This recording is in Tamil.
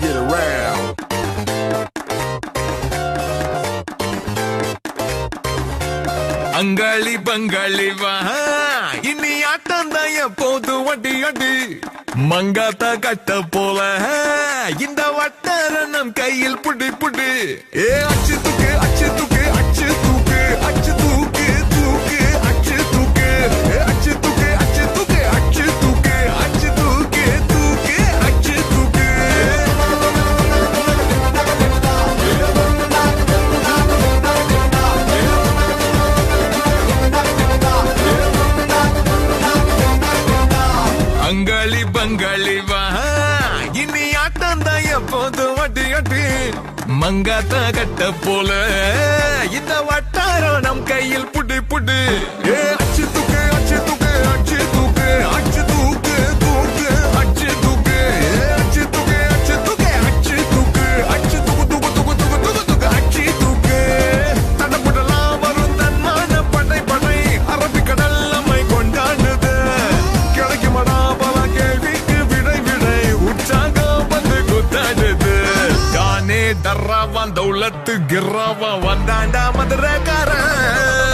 get around. அங்காளி பங்காளி வா இனி ஆட்டம் தான் எப்போது வட்டி அடி மங்காத்தா கட்ட போல இந்த வட்டாரணம் கையில் புடி புடி ஏ அச்சு தூக்கு அச்சு தூக்கு அச்சு தூக்கு அச்சு தூக்கு தூக்கு அச்சு தூக்கு அச்சு தூக்கு அச்சு தூக்கு அச்சு தூக்கு அச்சு தூக்கு தூக்கு அச்சு தூக்கு அங்காளி பங்காளி வா இனி ஆட்டம் தான் எப்போது வட்டி அட்டி மங்காத்தா கட்ட போல இந்த வட்டாரம் நம் கையில் புடி புடி ஏ அச்சு தூக்கு அச்சு தூக்கு அச்சு தூக்கு அச்சு தூக்கு தூக்கு அச்சு தூக்கு அச்சு தூக்கு அச்சு தூக்கு அச்சு தூக்கு அச்சு தூக்கு தூக்கு தூக்கு தூக்கு தூக்கு தூக்கு அச்சு தூக்கு தடப்படலாம் வரும் தன்மான படை படை அரபிக்கடல் நம்மை கொண்டாடுது கிடைக்குமடா பல கேள்விக்கு விடை விடை உற்சாகம் வந்து குத்தாடுது தானே தர்றாவான் தௌலத்து கிர்ராவா வந்தாண்டா மதுரக்காரன்